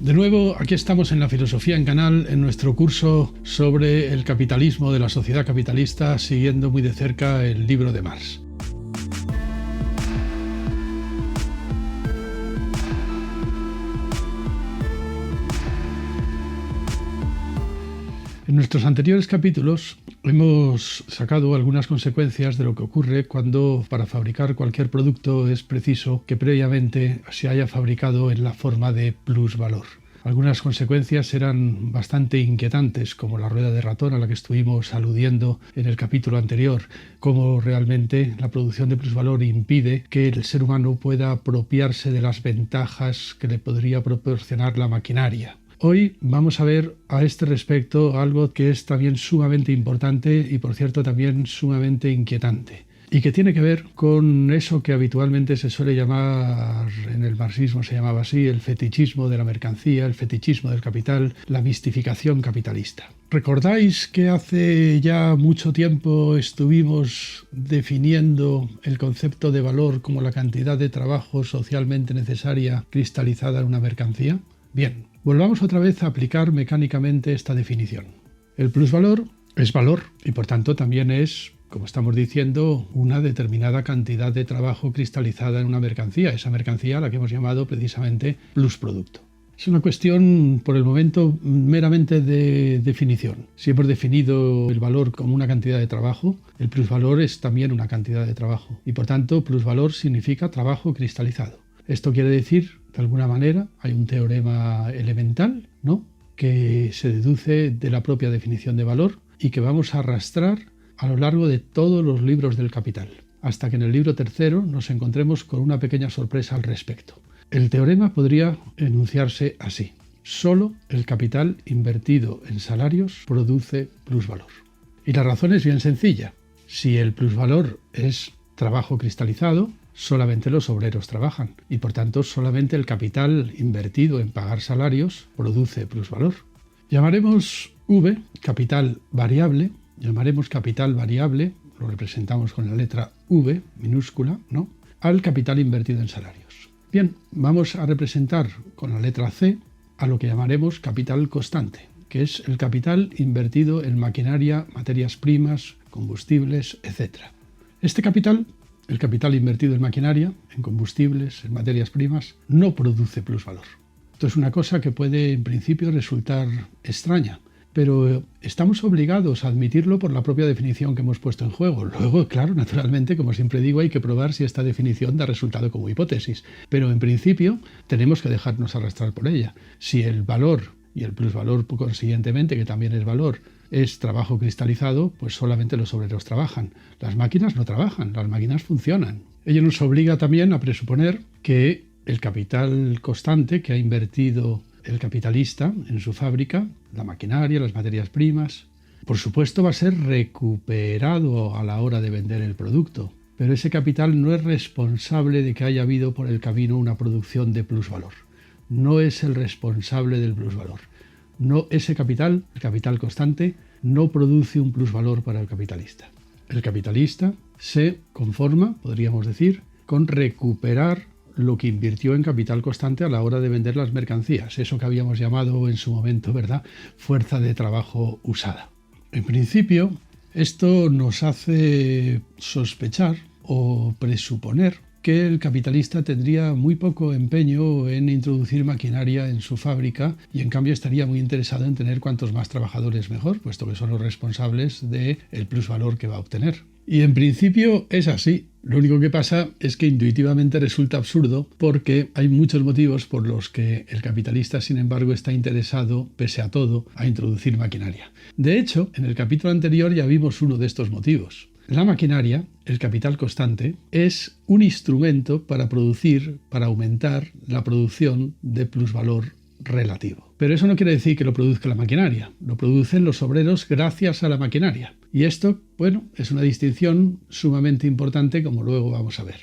De nuevo, aquí estamos en La Filosofía en Canal, en nuestro curso sobre el capitalismo de la sociedad capitalista, siguiendo muy de cerca el libro de Marx. En nuestros anteriores capítulos hemos sacado algunas consecuencias de lo que ocurre cuando para fabricar cualquier producto es preciso que previamente se haya fabricado en la forma de plusvalor. Algunas consecuencias eran bastante inquietantes, como la rueda de ratón a la que estuvimos aludiendo en el capítulo anterior, cómo realmente la producción de plusvalor impide que el ser humano pueda apropiarse de las ventajas que le podría proporcionar la maquinaria. Hoy vamos a ver a este respecto algo que es también sumamente importante y, por cierto, también sumamente inquietante, y que tiene que ver con eso que habitualmente se suele llamar, en el marxismo se llamaba así, el fetichismo de la mercancía, el fetichismo del capital, la mistificación capitalista. ¿Recordáis que hace ya mucho tiempo estuvimos definiendo el concepto de valor como la cantidad de trabajo socialmente necesaria cristalizada en una mercancía? Bien. Volvamos otra vez a aplicar mecánicamente esta definición. El plusvalor es valor y por tanto también es, como estamos diciendo, una determinada cantidad de trabajo cristalizada en una mercancía, esa mercancía a la que hemos llamado precisamente plusproducto. Es una cuestión, por el momento, meramente de definición. Si hemos definido el valor como una cantidad de trabajo, el plusvalor es también una cantidad de trabajo y por tanto plusvalor significa trabajo cristalizado. Esto quiere decir, de alguna manera, hay un teorema elemental, ¿no?, que se deduce de la propia definición de valor y que vamos a arrastrar a lo largo de todos los libros del Capital, hasta que en el libro tercero nos encontremos con una pequeña sorpresa al respecto. El teorema podría enunciarse así: solo el capital invertido en salarios produce plusvalor. Y la razón es bien sencilla. Si el plusvalor es trabajo cristalizado, solamente los obreros trabajan y por tanto solamente el capital invertido en pagar salarios produce plusvalor. Llamaremos V capital variable, lo representamos con la letra V minúscula, ¿no?, al capital invertido en salarios. Bien, vamos a representar con la letra C a lo que llamaremos capital constante, que es el capital invertido en maquinaria, materias primas, combustibles, etc. Este capital, el capital invertido en maquinaria, en combustibles, en materias primas, no produce plusvalor. Esto es una cosa que puede en principio resultar extraña, pero estamos obligados a admitirlo por la propia definición que hemos puesto en juego. Luego, claro, naturalmente, como siempre digo, hay que probar si esta definición da resultado como hipótesis, pero en principio tenemos que dejarnos arrastrar por ella. Si el valor y el plusvalor, consiguientemente, que también es valor, es trabajo cristalizado, pues solamente los obreros trabajan. Las máquinas no trabajan, las máquinas funcionan. Ello nos obliga también a presuponer que el capital constante que ha invertido el capitalista en su fábrica, la maquinaria, las materias primas, por supuesto va a ser recuperado a la hora de vender el producto, pero ese capital no es responsable de que haya habido por el camino una producción de plusvalor. No es el responsable del plusvalor. No, ese capital, el capital constante, no produce un plusvalor para el capitalista. El capitalista se conforma, podríamos decir, con recuperar lo que invirtió en capital constante a la hora de vender las mercancías, eso que habíamos llamado en su momento, ¿verdad?, fuerza de trabajo usada. En principio, esto nos hace sospechar o presuponer que el capitalista tendría muy poco empeño en introducir maquinaria en su fábrica y en cambio estaría muy interesado en tener cuantos más trabajadores mejor, puesto que son los responsables del plusvalor que va a obtener. Y en principio es así. Lo único que pasa es que intuitivamente resulta absurdo porque hay muchos motivos por los que el capitalista, sin embargo, está interesado, pese a todo, a introducir maquinaria. De hecho, en el capítulo anterior ya vimos uno de estos motivos. La maquinaria, el capital constante, es un instrumento para producir, para aumentar la producción de plusvalor relativo. Pero eso no quiere decir que lo produzca la maquinaria, lo producen los obreros gracias a la maquinaria. Y esto, bueno, es una distinción sumamente importante, como luego vamos a ver.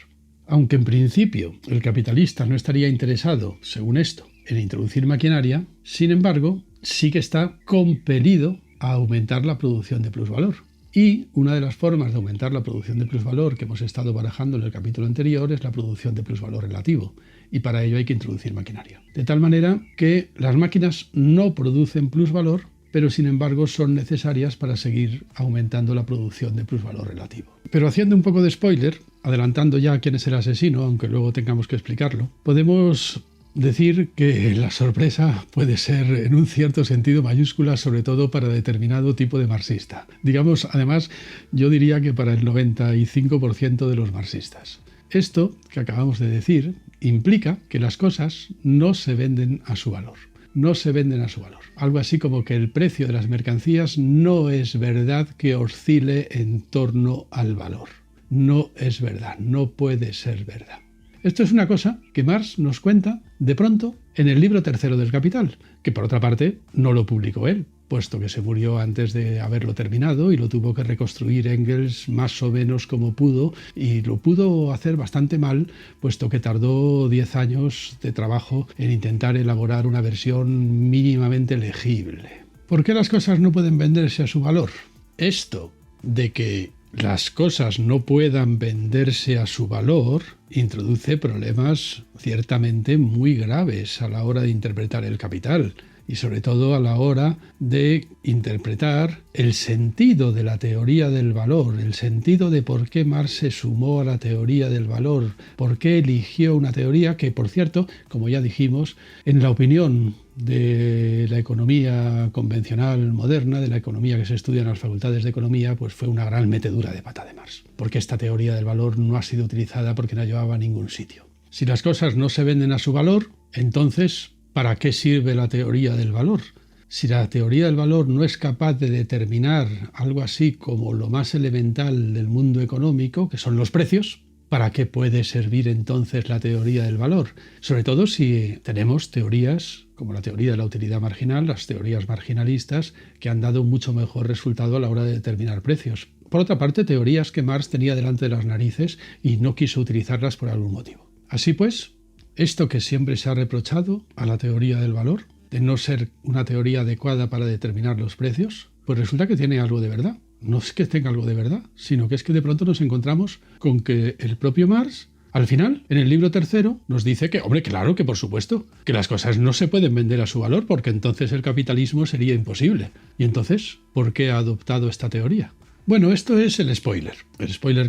Aunque en principio el capitalista no estaría interesado, según esto, en introducir maquinaria, sin embargo, sí que está compelido a aumentar la producción de plusvalor. Y una de las formas de aumentar la producción de plusvalor que hemos estado barajando en el capítulo anterior es la producción de plusvalor relativo. y para ello hay que introducir maquinaria. De tal manera que las máquinas no producen plusvalor, pero sin embargo son necesarias para seguir aumentando la producción de plusvalor relativo. Pero haciendo un poco de spoiler, adelantando ya quién es el asesino, aunque luego tengamos que explicarlo, podemos decir que la sorpresa puede ser en un cierto sentido mayúscula, sobre todo para determinado tipo de marxista. Digamos, además, yo diría que para el 95% de los marxistas. Esto que acabamos de decir implica que las cosas no se venden a su valor. No se venden a su valor. Algo así como que el precio de las mercancías no es verdad que oscile en torno al valor. No es verdad, no puede ser verdad. Esto es una cosa que Marx nos cuenta de pronto en el libro tercero del Capital, que por otra parte no lo publicó él, puesto que se murió antes de haberlo terminado y lo tuvo que reconstruir Engels más o menos como pudo, y lo pudo hacer bastante mal, puesto que tardó 10 años de trabajo en intentar elaborar una versión mínimamente legible. ¿Por qué las cosas no pueden venderse a su valor? Esto de que las cosas no puedan venderse a su valor introduce problemas ciertamente muy graves a la hora de interpretar el Capital y sobre todo a la hora de interpretar el sentido de la teoría del valor, el sentido de por qué Marx se sumó a la teoría del valor, por qué eligió una teoría que, por cierto, como ya dijimos, en la opinión de la economía convencional moderna, de la economía que se estudia en las facultades de economía, pues fue una gran metedura de pata de Marx, porque esta teoría del valor no ha sido utilizada porque no llevaba a ningún sitio. Si las cosas no se venden a su valor, entonces ¿para qué sirve la teoría del valor? Si la teoría del valor no es capaz de determinar algo así como lo más elemental del mundo económico, que son los precios, ¿para qué puede servir entonces la teoría del valor? Sobre todo si tenemos teorías como la teoría de la utilidad marginal, las teorías marginalistas, que han dado un mucho mejor resultado a la hora de determinar precios. Por otra parte, teorías que Marx tenía delante de las narices y no quiso utilizarlas por algún motivo. Así pues, esto que siempre se ha reprochado a la teoría del valor, de no ser una teoría adecuada para determinar los precios, pues resulta que tiene algo de verdad. No es que tenga algo de verdad, sino que es que de pronto nos encontramos con que el propio Marx, al final, en el libro tercero, nos dice que, hombre, claro que por supuesto, que las cosas no se pueden vender a su valor porque entonces el capitalismo sería imposible. Y entonces, ¿por qué ha adoptado esta teoría? Bueno, esto es el spoiler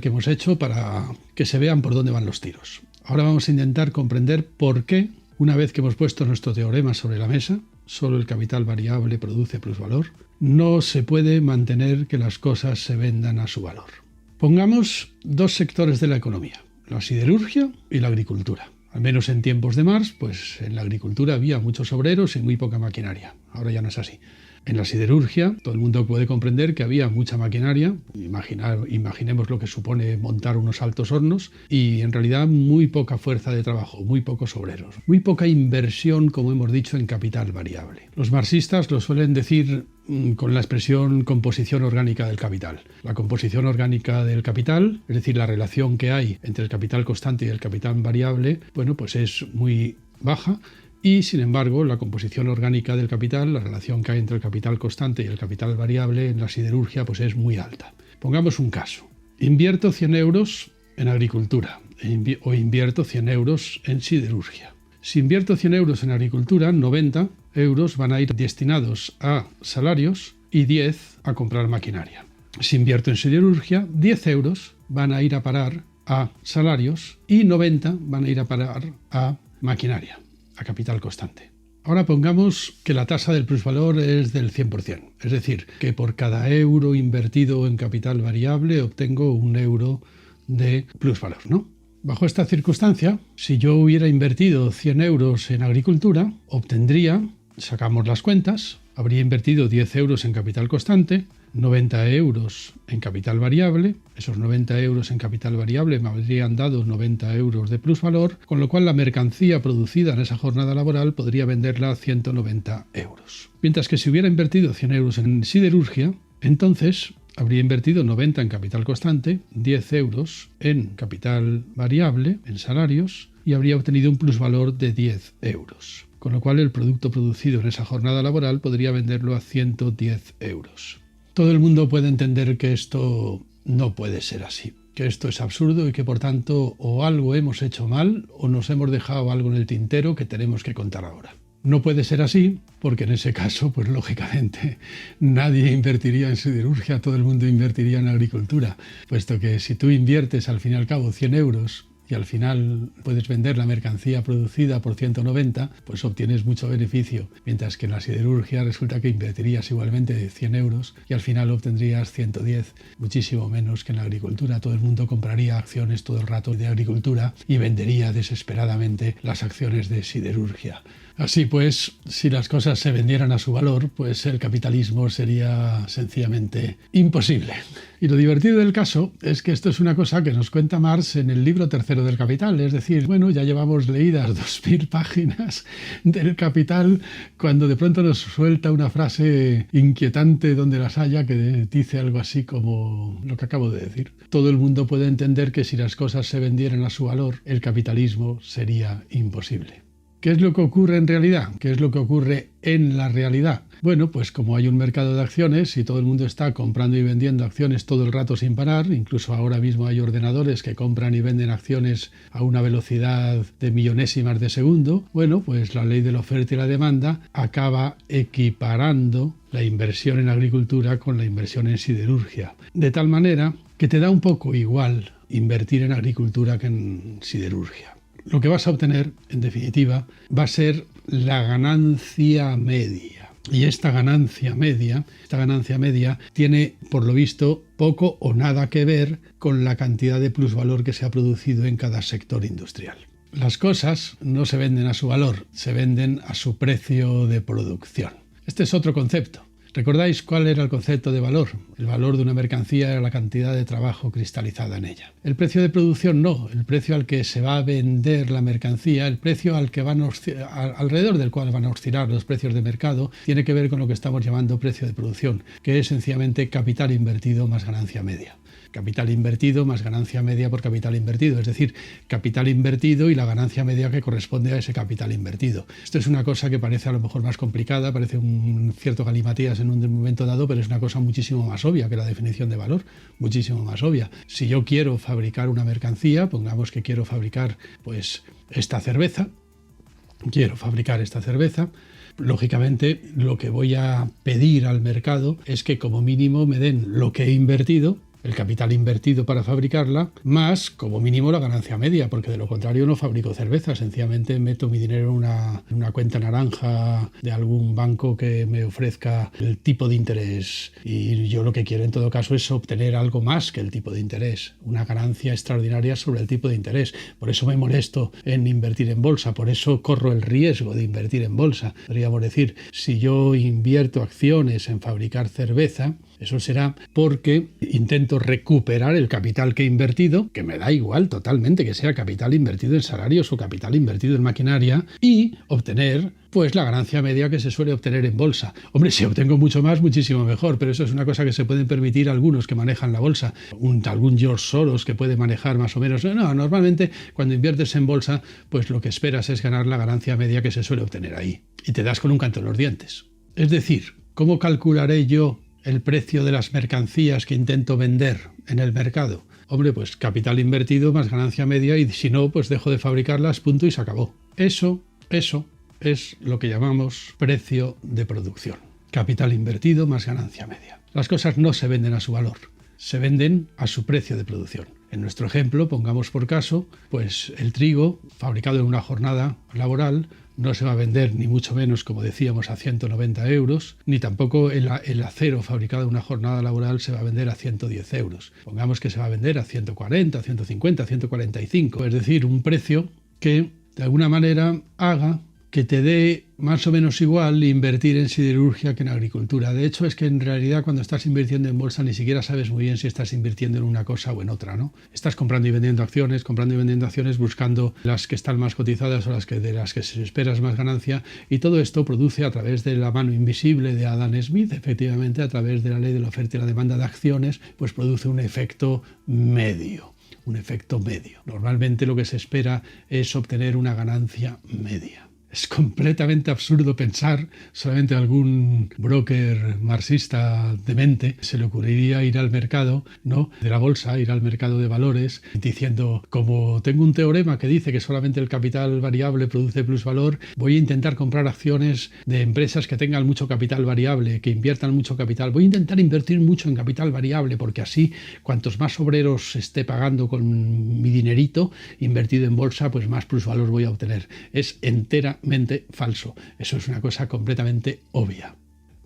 que hemos hecho para que se vean por dónde van los tiros. Ahora vamos a intentar comprender por qué, una vez que hemos puesto nuestro teorema sobre la mesa, solo el capital variable produce plusvalor, no se puede mantener que las cosas se vendan a su valor. Pongamos dos sectores de la economía, la siderurgia y la agricultura. Al menos en tiempos de Marx, pues en la agricultura había muchos obreros y muy poca maquinaria. Ahora ya no es así. En la siderurgia, todo el mundo puede comprender que había mucha maquinaria, imaginemos lo que supone montar unos altos hornos, y en realidad muy poca fuerza de trabajo, muy pocos obreros, muy poca inversión, como hemos dicho, en capital variable. Los marxistas lo suelen decir con la expresión composición orgánica del capital. La composición orgánica del capital, es decir, la relación que hay entre el capital constante y el capital variable, bueno, pues es muy baja. Y, sin embargo, la composición orgánica del capital, la relación que hay entre el capital constante y el capital variable en la siderurgia, pues es muy alta. Pongamos un caso. Invierto 100 euros en agricultura o invierto 100 euros en siderurgia. Si invierto 100 euros en agricultura, 90 euros van a ir destinados a salarios y 10 a comprar maquinaria. Si invierto en siderurgia, 10 euros van a ir a parar a salarios y 90 van a ir a parar a maquinaria, a capital constante. Ahora pongamos que la tasa del plusvalor es del 100%, es decir, que por cada euro invertido en capital variable obtengo 1 euro de plusvalor, ¿no? Bajo esta circunstancia, si yo hubiera invertido 100 euros en agricultura, obtendría, sacamos las cuentas, habría invertido 10 euros en capital constante, 90 euros en capital variable. Esos 90 euros en capital variable me habrían dado 90 euros de plusvalor, con lo cual la mercancía producida en esa jornada laboral podría venderla a 190 euros. Mientras que si hubiera invertido 100 euros en siderurgia, entonces habría invertido 90 en capital constante, 10 euros en capital variable, en salarios, y habría obtenido un plusvalor de 10 euros. Con lo cual el producto producido en esa jornada laboral podría venderlo a 110 euros. Todo el mundo puede entender que esto no puede ser así. que esto es absurdo y que por tanto o algo hemos hecho mal o nos hemos dejado algo en el tintero que tenemos que contar ahora. No puede ser así, porque en ese caso, pues lógicamente, nadie invertiría en siderurgia, todo el mundo invertiría en agricultura, puesto que si tú inviertes al fin y al cabo 100 euros y al final puedes vender la mercancía producida por 190, pues obtienes mucho beneficio, mientras que en la siderurgia resulta que invertirías igualmente 100 euros y al final obtendrías 110, muchísimo menos que en la agricultura. Todo el mundo compraría acciones todo el rato de agricultura y vendería desesperadamente las acciones de siderurgia. Así pues, si las cosas se vendieran a su valor, pues el capitalismo sería sencillamente imposible. Y lo divertido del caso es que esto es una cosa que nos cuenta Marx en el libro tercero del Capital. Es decir, bueno, ya llevamos leídas 2000 páginas del Capital cuando de pronto nos suelta una frase inquietante donde las haya que dice algo así como lo que acabo de decir. Todo el mundo puede entender que si las cosas se vendieran a su valor, el capitalismo sería imposible. ¿Qué es lo que ocurre en realidad? ¿Qué es lo que ocurre en la realidad? Bueno, pues como hay un mercado de acciones y todo el mundo está comprando y vendiendo acciones todo el rato sin parar, incluso ahora mismo hay ordenadores que compran y venden acciones a una velocidad de millonésimas de segundo, bueno, pues la ley de la oferta y la demanda acaba equiparando la inversión en agricultura con la inversión en siderurgia. De tal manera que te da un poco igual invertir en agricultura que en siderurgia. Lo que vas a obtener, en definitiva, va a ser la ganancia media. Y esta ganancia media tiene, por lo visto, poco o nada que ver con la cantidad de plusvalor que se ha producido en cada sector industrial. Las cosas no se venden a su valor, se venden a su precio de producción. Este es otro concepto. ¿Recordáis cuál era el concepto de valor? El valor de una mercancía era la cantidad de trabajo cristalizada en ella. El precio de producción no, el precio al que se va a vender la mercancía, el precio al que alrededor del cual van a oscilar los precios de mercado, tiene que ver con lo que estamos llamando precio de producción, que es sencillamente capital invertido más ganancia media. Capital invertido más ganancia media por capital invertido, es decir, capital invertido y la ganancia media que corresponde a ese capital invertido. Esto es una cosa que parece a lo mejor más complicada, parece un cierto galimatías en un momento dado, pero es una cosa muchísimo más obvia que la definición de valor, muchísimo más obvia. Si yo quiero fabricar una mercancía, pongamos que quiero fabricar pues esta cerveza, lógicamente lo que voy a pedir al mercado es que como mínimo me den lo que he invertido, el capital invertido para fabricarla, más como mínimo la ganancia media, porque de lo contrario no fabrico cerveza, sencillamente meto mi dinero en una cuenta naranja de algún banco que me ofrezca el tipo de interés, y yo lo que quiero en todo caso es obtener algo más que el tipo de interés, una ganancia extraordinaria sobre el tipo de interés. Por eso me molesto en invertir en bolsa, por eso corro el riesgo de invertir en bolsa. Podríamos decir, si yo invierto acciones en fabricar cerveza, eso será porque intento recuperar el capital que he invertido, que me da igual totalmente que sea capital invertido en salarios o capital invertido en maquinaria, y obtener pues la ganancia media que se suele obtener en bolsa. Hombre, si obtengo mucho más, muchísimo mejor, pero eso es una cosa que se pueden permitir algunos que manejan la bolsa. Algún George Soros que puede manejar más o menos. No, normalmente cuando inviertes en bolsa, pues lo que esperas es ganar la ganancia media que se suele obtener ahí. Y te das con un canto en los dientes. Es decir, ¿cómo calcularé yo el precio de las mercancías que intento vender en el mercado? Hombre, pues capital invertido más ganancia media, y si no, pues dejo de fabricarlas, punto, y se acabó. Eso es lo que llamamos precio de producción. Capital invertido más ganancia media. Las cosas no se venden a su valor, se venden a su precio de producción. En nuestro ejemplo, pongamos por caso, pues el trigo fabricado en una jornada laboral no se va a vender ni mucho menos, como decíamos, a 190 euros, ni tampoco el acero fabricado en una jornada laboral se va a vender a 110 euros. Pongamos que se va a vender a 140, 150, 145, es decir, un precio que de alguna manera haga que te dé más o menos igual invertir en siderurgia que en agricultura. De hecho, es que en realidad cuando estás invirtiendo en bolsa ni siquiera sabes muy bien si estás invirtiendo en una cosa o en otra, ¿no? Estás comprando y vendiendo acciones, buscando las que están más cotizadas o de las que se esperas más ganancia, y todo esto produce a través de la mano invisible de Adam Smith, efectivamente a través de la ley de la oferta y la demanda de acciones, pues produce un efecto medio. Normalmente lo que se espera es obtener una ganancia media. Es completamente absurdo pensar, solamente a algún broker marxista demente se le ocurriría ir al mercado, ¿no?, de la bolsa, ir al mercado de valores, diciendo, como tengo un teorema que dice que solamente el capital variable produce plusvalor, voy a intentar comprar acciones de empresas que tengan mucho capital variable, que inviertan mucho capital. Voy a intentar invertir mucho en capital variable, porque así, cuantos más obreros esté pagando con mi dinerito invertido en bolsa, pues más plusvalor voy a obtener. Es enteramente falso. Eso es una cosa completamente obvia.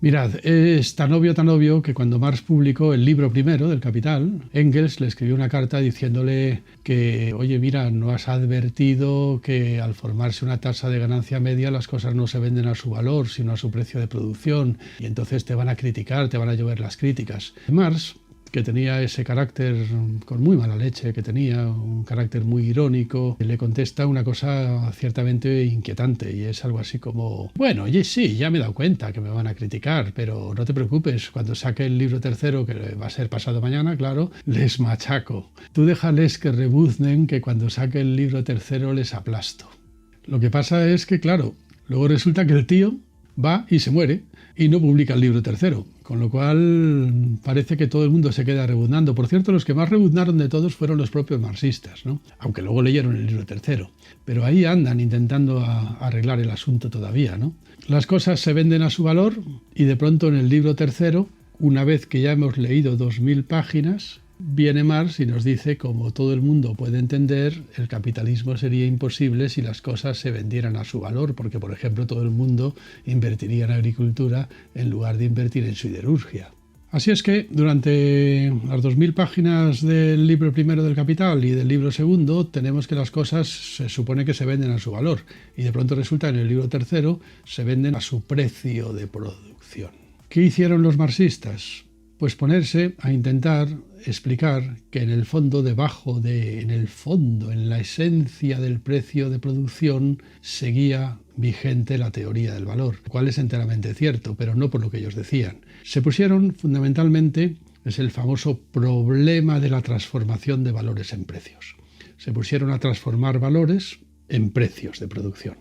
Mirad, es tan obvio que cuando Marx publicó el libro primero del Capital, Engels le escribió una carta diciéndole que, oye, mira, no has advertido que al formarse una tasa de ganancia media las cosas no se venden a su valor, sino a su precio de producción, y entonces te van a criticar, te van a llover las críticas. Marx, que tenía ese carácter con muy mala leche, que tenía un carácter muy irónico, le contesta una cosa ciertamente inquietante, y es algo así como, bueno, oye, sí, ya me he dado cuenta que me van a criticar, pero no te preocupes, cuando saque el libro tercero, que va a ser pasado mañana, claro, les machaco. Tú déjales que rebuznen, que cuando saque el libro tercero les aplasto. Lo que pasa es que, claro, luego resulta que el tío va y se muere y no publica el libro tercero, con lo cual parece que todo el mundo se queda rebuznando. Por cierto, los que más rebuznaron de todos fueron los propios marxistas, ¿no?, aunque luego leyeron el libro tercero, pero ahí andan intentando arreglar el asunto todavía, ¿no? Las cosas se venden a su valor y de pronto en el libro tercero, una vez que ya hemos leído 2000 páginas, viene Marx y nos dice, como todo el mundo puede entender, el capitalismo sería imposible si las cosas se vendieran a su valor, porque, por ejemplo, todo el mundo invertiría en agricultura en lugar de invertir en siderurgia. Así es que durante las 2000 páginas del libro primero del Capital y del libro segundo tenemos que las cosas se supone que se venden a su valor, y de pronto resulta en el libro tercero se venden a su precio de producción. ¿Qué hicieron los marxistas? Pues ponerse a intentar explicar que en el fondo, en la esencia del precio de producción, seguía vigente la teoría del valor, lo cual es enteramente cierto, pero no por lo que ellos decían. Se pusieron fundamentalmente, es el famoso problema de la transformación de valores en precios. Se pusieron a transformar valores en precios de producción,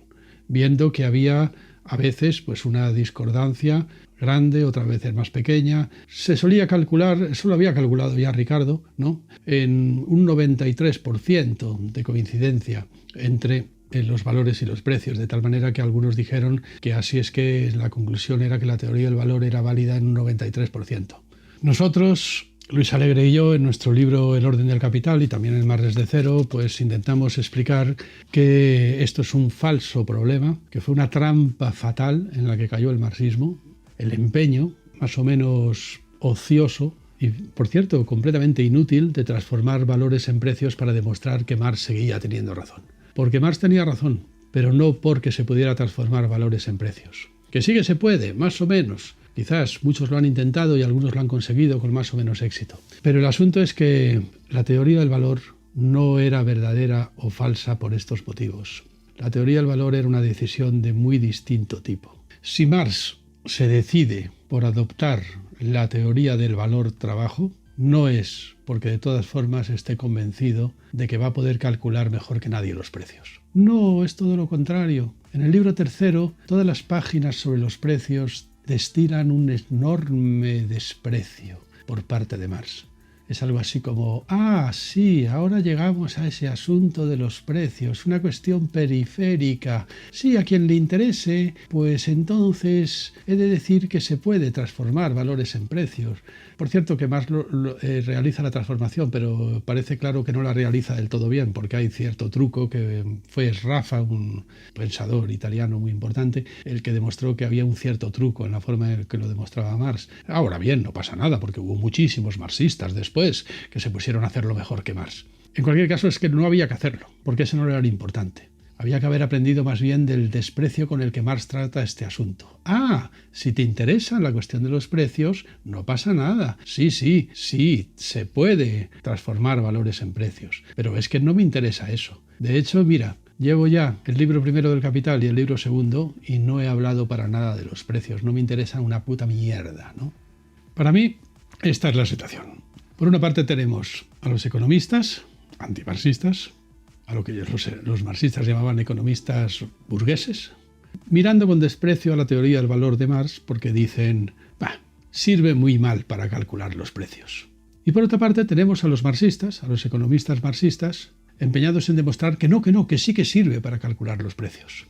viendo que había a veces pues una discordancia grande, otras veces más pequeña. Se solía calcular, eso lo había calculado ya Ricardo, ¿no?, en un 93% de coincidencia entre los valores y los precios, de tal manera que algunos dijeron que así es que la conclusión era que la teoría del valor era válida en un 93%. Nosotros, Luis Alegre y yo, en nuestro libro El orden del capital y también en Marx desde cero, pues intentamos explicar que esto es un falso problema, que fue una trampa fatal en la que cayó el marxismo, el empeño más o menos ocioso y, por cierto, completamente inútil de transformar valores en precios para demostrar que Marx seguía teniendo razón. Porque Marx tenía razón, pero no porque se pudiera transformar valores en precios. Que sí que se puede, más o menos. Quizás muchos lo han intentado y algunos lo han conseguido con más o menos éxito. Pero el asunto es que la teoría del valor no era verdadera o falsa por estos motivos. La teoría del valor era una decisión de muy distinto tipo. Si Marx se decide por adoptar la teoría del valor trabajo, no es porque de todas formas esté convencido de que va a poder calcular mejor que nadie los precios. No, es todo lo contrario. En el libro tercero, todas las páginas sobre los precios destilan un enorme desprecio por parte de Marx. Es algo así como, sí, ahora llegamos a ese asunto de los precios, una cuestión periférica. Sí, a quien le interese, pues entonces he de decir que se puede transformar valores en precios. Por cierto, que Marx realiza la transformación, pero parece claro que no la realiza del todo bien, porque hay cierto truco que fue Sraffa, un pensador italiano muy importante, el que demostró que había un cierto truco en la forma en que lo demostraba Marx. Ahora bien, no pasa nada, porque hubo muchísimos marxistas después que se pusieron a hacerlo mejor que Marx. En cualquier caso, es que no había que hacerlo, porque eso no era lo importante. Había que haber aprendido más bien del desprecio con el que Marx trata este asunto. Si te interesa la cuestión de los precios, no pasa nada. Sí, se puede transformar valores en precios. Pero es que no me interesa eso. De hecho, mira, llevo ya el libro primero del Capital y el libro segundo y no he hablado para nada de los precios. No me interesa una puta mierda, ¿no? Para mí, esta es la situación. Por una parte tenemos a los economistas antimarxistas, a lo que los marxistas llamaban economistas burgueses, mirando con desprecio a la teoría del valor de Marx porque dicen, sirve muy mal para calcular los precios. Y por otra parte tenemos a los marxistas, a los economistas marxistas, empeñados en demostrar que no, que sí que sirve para calcular los precios.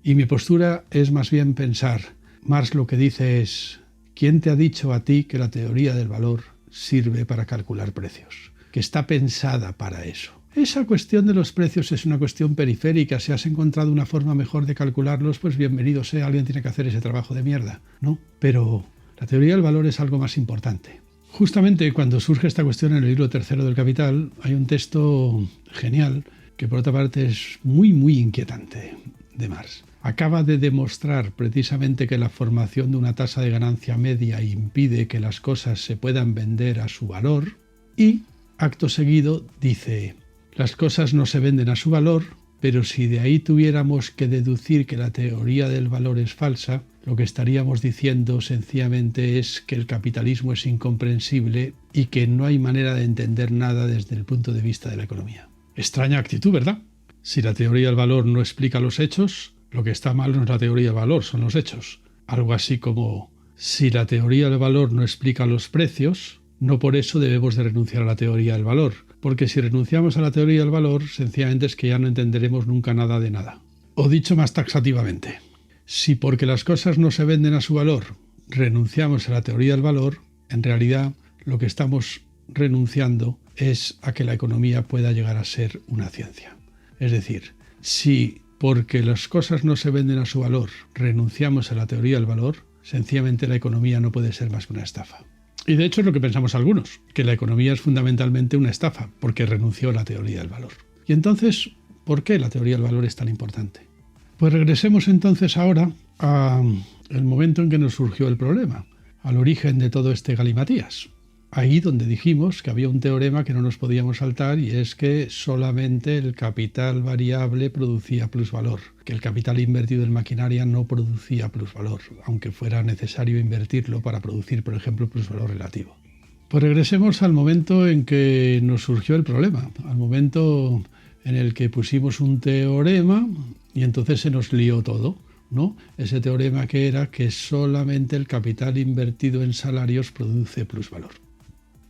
Y mi postura es más bien pensar, Marx lo que dice es, ¿quién te ha dicho a ti que la teoría del valor sirve para calcular precios? Que está pensada para eso. Esa cuestión de los precios es una cuestión periférica. Si has encontrado una forma mejor de calcularlos, pues bienvenido sea, alguien tiene que hacer ese trabajo de mierda, ¿no? Pero la teoría del valor es algo más importante. Justamente cuando surge esta cuestión en el libro tercero del Capital, hay un texto genial que por otra parte es muy, muy inquietante de Marx. Acaba de demostrar precisamente que la formación de una tasa de ganancia media impide que las cosas se puedan vender a su valor y, acto seguido, dice, las cosas no se venden a su valor, pero si de ahí tuviéramos que deducir que la teoría del valor es falsa, lo que estaríamos diciendo sencillamente es que el capitalismo es incomprensible y que no hay manera de entender nada desde el punto de vista de la economía. Extraña actitud, ¿verdad? Si la teoría del valor no explica los hechos, lo que está mal no es la teoría del valor, son los hechos. Algo así como, si la teoría del valor no explica los precios, no por eso debemos de renunciar a la teoría del valor, porque si renunciamos a la teoría del valor, sencillamente es que ya no entenderemos nunca nada de nada. O dicho más taxativamente, si porque las cosas no se venden a su valor, renunciamos a la teoría del valor, en realidad lo que estamos renunciando es a que la economía pueda llegar a ser una ciencia. Es decir, si porque las cosas no se venden a su valor renunciamos a la teoría del valor, sencillamente la economía no puede ser más que una estafa. Y de hecho es lo que pensamos algunos, que la economía es fundamentalmente una estafa, porque renunció a la teoría del valor. Y entonces, ¿por qué la teoría del valor es tan importante? Pues regresemos entonces ahora al momento en que nos surgió el problema, al origen de todo este galimatías. Ahí donde dijimos que había un teorema que no nos podíamos saltar y es que solamente el capital variable producía plusvalor, que el capital invertido en maquinaria no producía plusvalor, aunque fuera necesario invertirlo para producir, por ejemplo, plusvalor relativo. Pues regresemos al momento en que nos surgió el problema, al momento en el que pusimos un teorema y entonces se nos lió todo, ¿no? Ese teorema que era que solamente el capital invertido en salarios produce plusvalor.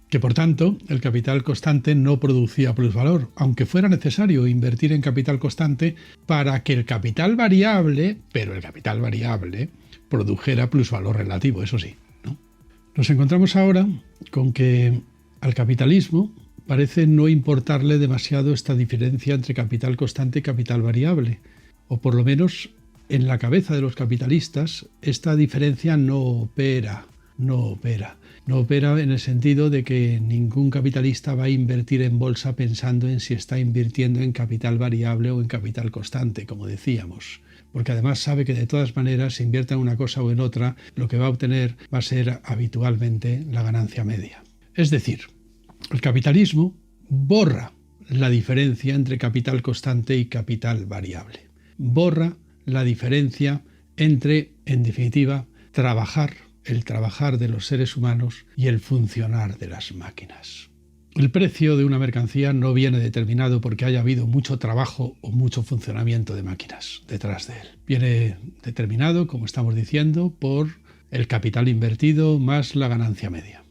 Que por tanto el capital constante no producía plusvalor, aunque fuera necesario invertir en capital constante para que el capital variable, pero el capital variable, produjera plusvalor relativo, eso sí, ¿no? Nos encontramos ahora con que al capitalismo parece no importarle demasiado esta diferencia entre capital constante y capital variable, o por lo menos en la cabeza de los capitalistas esta diferencia no opera en el sentido de que ningún capitalista va a invertir en bolsa pensando en si está invirtiendo en capital variable o en capital constante, como decíamos. Porque además sabe que de todas maneras, si invierte en una cosa o en otra, lo que va a obtener va a ser habitualmente la ganancia media. Es decir, el capitalismo borra la diferencia entre capital constante y capital variable. Borra la diferencia entre, en definitiva, el trabajar de los seres humanos y el funcionar de las máquinas. El precio de una mercancía no viene determinado porque haya habido mucho trabajo o mucho funcionamiento de máquinas detrás de él. Viene determinado, como estamos diciendo, por el capital invertido más la ganancia media.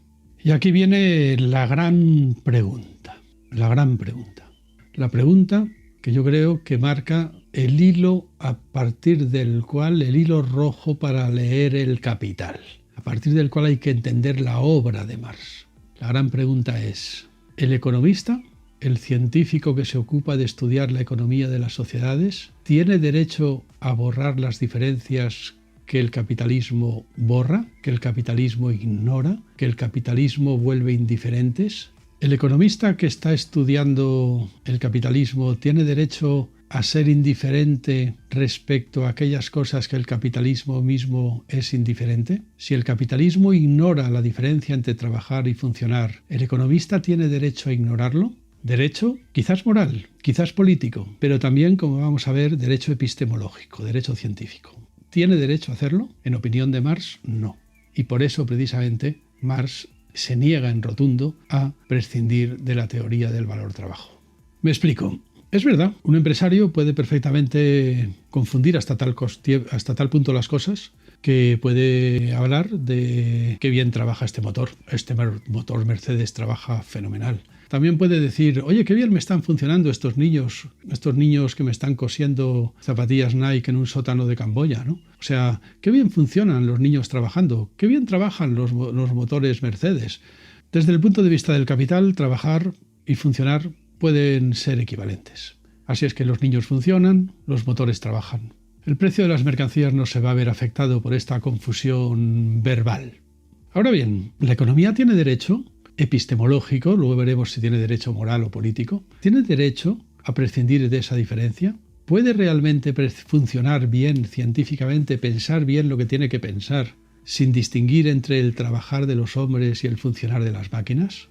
Y aquí viene la gran pregunta. La pregunta que yo creo que marca el hilo a partir del cual, el hilo rojo para leer el Capital, a partir del cual hay que entender la obra de Marx. La gran pregunta es, ¿el economista, el científico que se ocupa de estudiar la economía de las sociedades, tiene derecho a borrar las diferencias que el capitalismo borra, que el capitalismo ignora, que el capitalismo vuelve indiferentes? ¿El economista que está estudiando el capitalismo tiene derecho a ser indiferente respecto a aquellas cosas que el capitalismo mismo es indiferente? Si el capitalismo ignora la diferencia entre trabajar y funcionar, ¿el economista tiene derecho a ignorarlo? Derecho, quizás moral, quizás político, pero también, como vamos a ver, derecho epistemológico, derecho científico. ¿Tiene derecho a hacerlo? En opinión de Marx, no. Y por eso, precisamente, Marx se niega en rotundo a prescindir de la teoría del valor-trabajo. Me explico. Es verdad, un empresario puede perfectamente confundir hasta tal punto las cosas que puede hablar de qué bien trabaja este motor. Este motor Mercedes trabaja fenomenal. También puede decir, oye, qué bien me están funcionando estos niños que me están cosiendo zapatillas Nike en un sótano de Camboya, ¿no? O sea, qué bien funcionan los niños trabajando, qué bien trabajan los motores Mercedes. Desde el punto de vista del capital, trabajar y funcionar pueden ser equivalentes. Así es que los niños funcionan, los motores trabajan. El precio de las mercancías no se va a ver afectado por esta confusión verbal. Ahora bien, ¿la economía tiene derecho epistemológico, luego veremos si tiene derecho moral o político, tiene derecho a prescindir de esa diferencia? ¿Puede realmente funcionar bien científicamente, pensar bien lo que tiene que pensar, sin distinguir entre el trabajar de los hombres y el funcionar de las máquinas?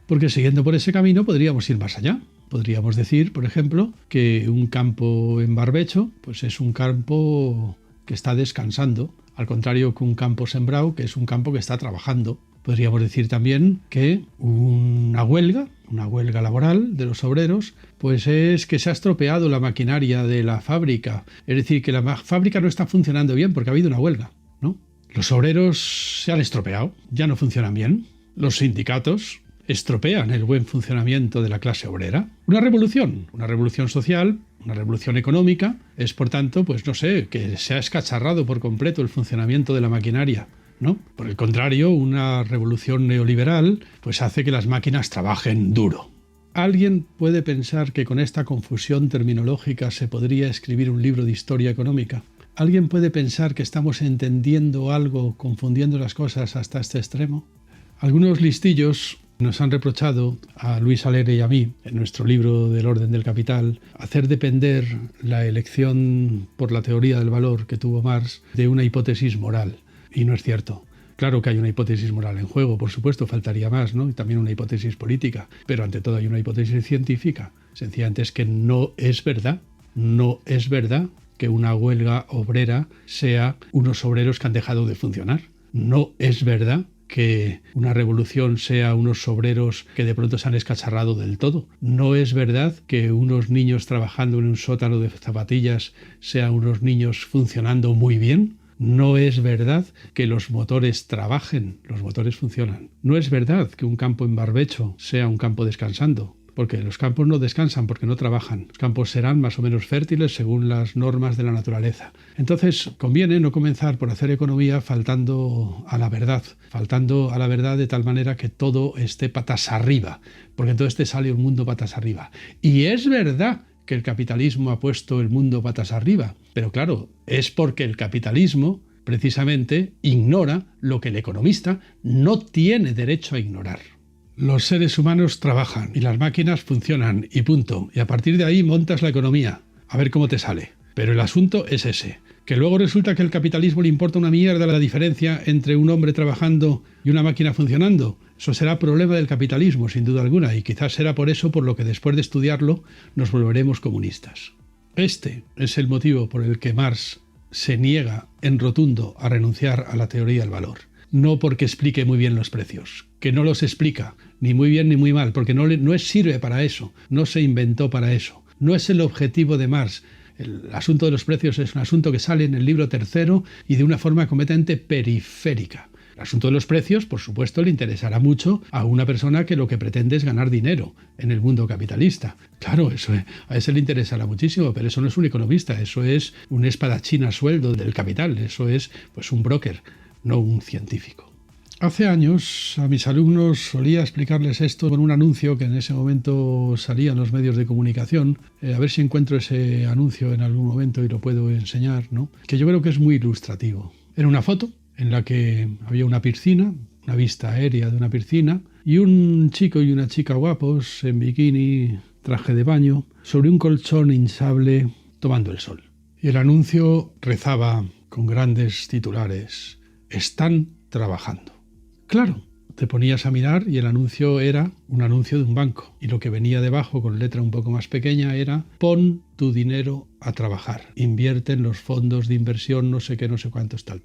Porque siguiendo por ese camino podríamos ir más allá. Podríamos decir, por ejemplo, que un campo en barbecho pues es un campo que está descansando, al contrario que un campo sembrado, que es un campo que está trabajando. Podríamos decir también que una huelga laboral de los obreros, pues es que se ha estropeado la maquinaria de la fábrica. Es decir, que la fábrica no está funcionando bien porque ha habido una huelga, ¿no? Los obreros se han estropeado, ya no funcionan bien. Los sindicatos estropean el buen funcionamiento de la clase obrera. Una revolución social, una revolución económica, es por tanto, pues no sé, que se ha escacharrado por completo el funcionamiento de la maquinaria, ¿no? Por el contrario, una revolución neoliberal pues hace que las máquinas trabajen duro. ¿Alguien puede pensar que con esta confusión terminológica se podría escribir un libro de historia económica? ¿Alguien puede pensar que estamos entendiendo algo, confundiendo las cosas hasta este extremo? Algunos listillos nos han reprochado a Luis Alegre y a mí, en nuestro libro del orden del capital, hacer depender la elección por la teoría del valor que tuvo Marx de una hipótesis moral. Y no es cierto. Claro que hay una hipótesis moral en juego, por supuesto, faltaría más, ¿no? Y también una hipótesis política, pero ante todo hay una hipótesis científica. Sencillamente es que no es verdad que una huelga obrera sea unos obreros que han dejado de funcionar. No es verdad que una revolución sea unos obreros que de pronto se han escacharrado del todo. No es verdad que unos niños trabajando en un sótano de zapatillas sean unos niños funcionando muy bien. No es verdad que los motores trabajen, los motores funcionan. No es verdad que un campo en barbecho sea un campo descansando, porque los campos no descansan porque no trabajan. Los campos serán más o menos fértiles según las normas de la naturaleza. Entonces, conviene no comenzar por hacer economía faltando a la verdad de tal manera que todo esté patas arriba, porque entonces te sale un mundo patas arriba. Y es verdad que el capitalismo ha puesto el mundo patas arriba, pero claro, es porque el capitalismo precisamente ignora lo que el economista no tiene derecho a ignorar. Los seres humanos trabajan y las máquinas funcionan y punto. Y a partir de ahí montas la economía. A ver cómo te sale. Pero el asunto es ese. Que luego resulta que al capitalismo le importa una mierda la diferencia entre un hombre trabajando y una máquina funcionando. Eso será problema del capitalismo, sin duda alguna. Y quizás será por eso por lo que después de estudiarlo nos volveremos comunistas. Este es el motivo por el que Marx se niega en rotundo a renunciar a la teoría del valor. No porque explique muy bien los precios, que no los explica ni muy bien ni muy mal, porque no sirve para eso, no se inventó para eso, no es el objetivo de Marx. El asunto de los precios es un asunto que sale en el libro tercero y de una forma completamente periférica. El asunto de los precios, por supuesto, le interesará mucho a una persona que lo que pretende es ganar dinero en el mundo capitalista. Claro, a ese le interesará muchísimo, pero eso no es un economista, eso es un espadachín a sueldo del capital, eso es pues un broker, no un científico. Hace años a mis alumnos solía explicarles esto con un anuncio que en ese momento salía en los medios de comunicación. A ver si encuentro ese anuncio en algún momento y lo puedo enseñar, ¿no? Que yo creo que es muy ilustrativo. Era una foto en la que había una piscina, una vista aérea de una piscina, y un chico y una chica guapos en bikini, traje de baño, sobre un colchón hinchable tomando el sol. Y el anuncio rezaba con grandes titulares: están trabajando. Claro, te ponías a mirar y el anuncio era un anuncio de un banco. Y lo que venía debajo con letra un poco más pequeña era: pon tu dinero a trabajar. Invierte en los fondos de inversión, no sé qué, no sé cuántos, tal.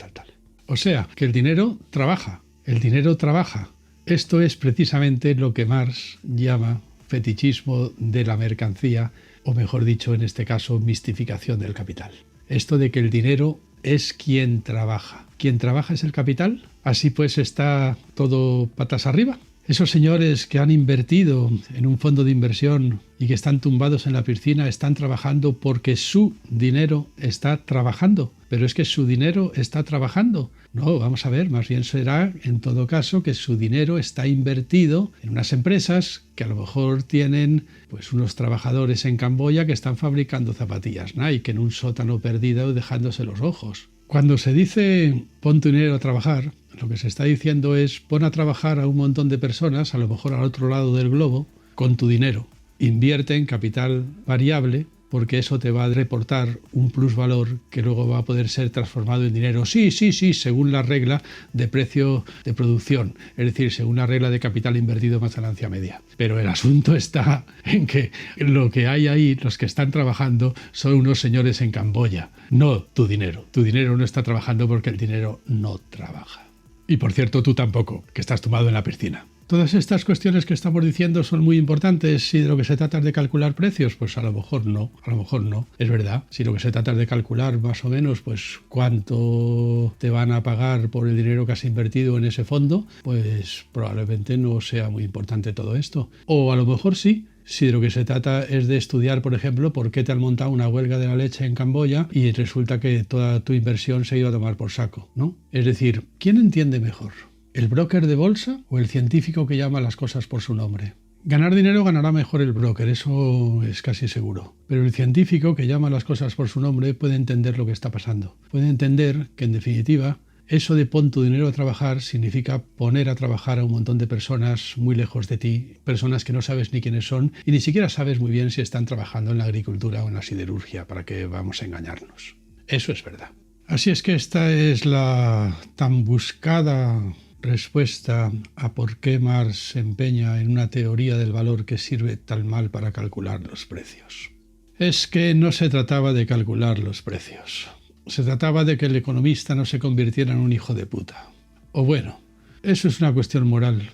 O sea, que el dinero trabaja. El dinero trabaja. Esto es precisamente lo que Marx llama fetichismo de la mercancía o mejor dicho, en este caso, mistificación del capital. Esto de que el dinero es quien trabaja. ¿Quien trabaja es el capital? Así pues está todo patas arriba. Esos señores que han invertido en un fondo de inversión y que están tumbados en la piscina están trabajando porque su dinero está trabajando. Pero es que su dinero está trabajando. No, vamos a ver, más bien será en todo caso que su dinero está invertido en unas empresas que a lo mejor tienen pues unos trabajadores en Camboya que están fabricando zapatillas Nike en un sótano perdido dejándose los ojos. Cuando se dice pon tu dinero a trabajar, lo que se está diciendo es pon a trabajar a un montón de personas, a lo mejor al otro lado del globo, con tu dinero. Invierte en capital variable porque eso te va a reportar un plusvalor que luego va a poder ser transformado en dinero. Sí, según la regla de precio de producción, es decir, según la regla de capital invertido más ganancia media. Pero el asunto está en que lo que hay ahí, los que están trabajando, son unos señores en Camboya, no tu dinero. Tu dinero no está trabajando porque el dinero no trabaja. Y por cierto, tú tampoco, que estás tumbado en la piscina. Todas estas cuestiones que estamos diciendo son muy importantes. Si de lo que se trata es de calcular precios, pues a lo mejor no. Es verdad. Si lo que se trata es de calcular más o menos pues cuánto te van a pagar por el dinero que has invertido en ese fondo, pues probablemente no sea muy importante todo esto. O a lo mejor sí. Si de lo que se trata es de estudiar, por ejemplo, por qué te han montado una huelga de la leche en Camboya y resulta que toda tu inversión se ha ido a tomar por saco, ¿no? Es decir, ¿quién entiende mejor? ¿El broker de bolsa o el científico que llama las cosas por su nombre? Ganar dinero ganará mejor el broker, eso es casi seguro. Pero el científico que llama las cosas por su nombre puede entender lo que está pasando. Puede entender que, en definitiva, eso de pon tu dinero a trabajar significa poner a trabajar a un montón de personas muy lejos de ti, personas que no sabes ni quiénes son y ni siquiera sabes muy bien si están trabajando en la agricultura o en la siderurgia, para que vamos a engañarnos. Eso es verdad. Así es que esta es la tan buscada respuesta a por qué Marx se empeña en una teoría del valor que sirve tan mal para calcular los precios. Es que no se trataba de calcular los precios. Se trataba de que el economista no se convirtiera en un hijo de puta. O bueno, eso es una cuestión moral.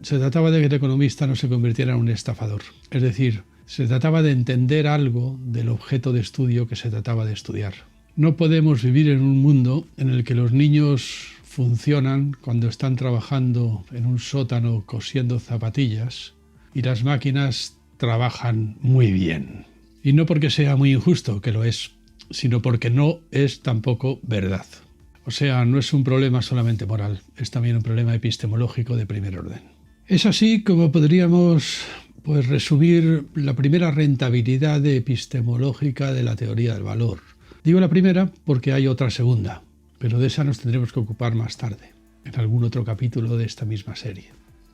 Se trataba de que el economista no se convirtiera en un estafador. Es decir, se trataba de entender algo del objeto de estudio que se trataba de estudiar. No podemos vivir en un mundo en el que los niños funcionan cuando están trabajando en un sótano cosiendo zapatillas y las máquinas trabajan muy bien. Y no porque sea muy injusto, que lo es, sino porque no es tampoco verdad. O sea, no es un problema solamente moral, es también un problema epistemológico de primer orden. Es así como podríamos resumir la primera rentabilidad epistemológica de la teoría del valor. Digo la primera porque hay otra segunda, pero de esa nos tendremos que ocupar más tarde, en algún otro capítulo de esta misma serie.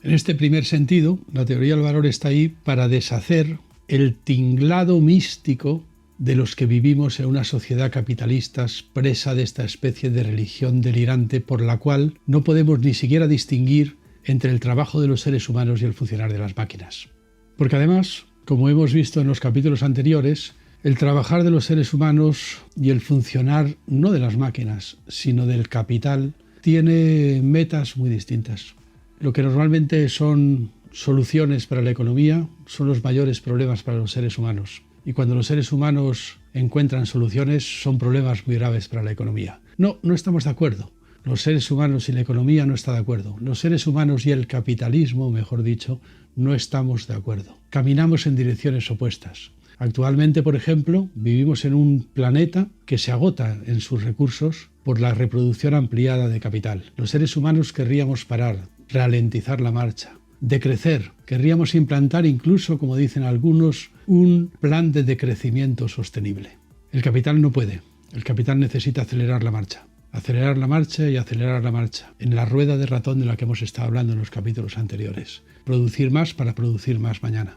En este primer sentido, la teoría del valor está ahí para deshacer el tinglado místico de los que vivimos en una sociedad capitalista presa de esta especie de religión delirante por la cual no podemos ni siquiera distinguir entre el trabajo de los seres humanos y el funcionar de las máquinas. Porque además, como hemos visto en los capítulos anteriores, el trabajar de los seres humanos y el funcionar no de las máquinas, sino del capital, tiene metas muy distintas. Lo que normalmente son soluciones para la economía son los mayores problemas para los seres humanos. Y cuando los seres humanos encuentran soluciones, son problemas muy graves para la economía. No estamos de acuerdo. Los seres humanos y la economía no están de acuerdo. Los seres humanos y el capitalismo, mejor dicho, no estamos de acuerdo. Caminamos en direcciones opuestas. Actualmente, por ejemplo, vivimos en un planeta que se agota en sus recursos por la reproducción ampliada de capital. Los seres humanos querríamos parar, ralentizar la marcha, decrecer. Querríamos implantar incluso, como dicen algunos, un plan de decrecimiento sostenible. El capital no puede. El capital necesita acelerar la marcha. Acelerar la marcha y acelerar la marcha. En la rueda de ratón de la que hemos estado hablando en los capítulos anteriores. Producir más para producir más mañana.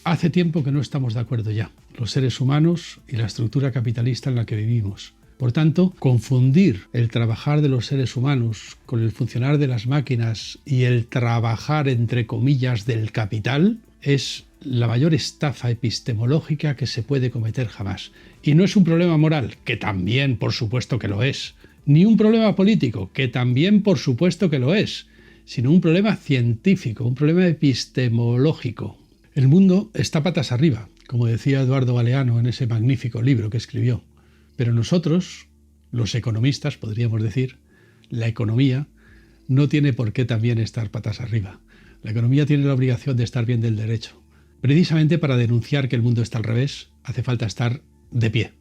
Hace tiempo que no estamos de acuerdo ya, los seres humanos y la estructura capitalista en la que vivimos. Por tanto, confundir el trabajar de los seres humanos con el funcionar de las máquinas y el trabajar, entre comillas, del capital es la mayor estafa epistemológica que se puede cometer jamás. Y no es un problema moral, que también por supuesto que lo es, ni un problema político, que también por supuesto que lo es, sino un problema científico, un problema epistemológico. El mundo está patas arriba, como decía Eduardo Galeano en ese magnífico libro que escribió. Pero nosotros, los economistas, podríamos decir, la economía no tiene por qué también estar patas arriba. La economía tiene la obligación de estar bien del derecho. Precisamente para denunciar que el mundo está al revés, hace falta estar de pie.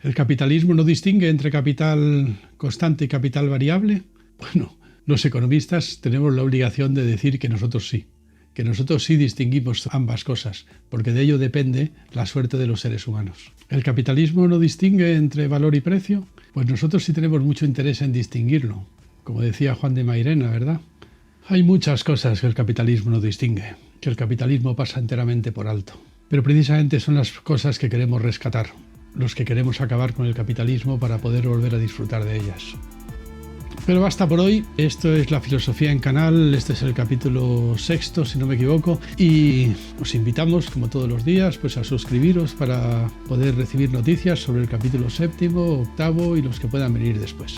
¿El capitalismo no distingue entre capital constante y capital variable? Bueno, los economistas tenemos la obligación de decir que nosotros sí distinguimos ambas cosas, porque de ello depende la suerte de los seres humanos. ¿El capitalismo no distingue entre valor y precio? Pues nosotros sí tenemos mucho interés en distinguirlo, como decía Juan de Mairena, ¿verdad? Hay muchas cosas que el capitalismo no distingue, que el capitalismo pasa enteramente por alto. Pero precisamente son las cosas que queremos rescatar, los que queremos acabar con el capitalismo para poder volver a disfrutar de ellas. Pero basta por hoy. Esto es La Filosofía en Canal. Este es el capítulo 6, si no me equivoco. Y os invitamos, como todos los días, pues a suscribiros para poder recibir noticias sobre el capítulo 7, 8 y los que puedan venir después.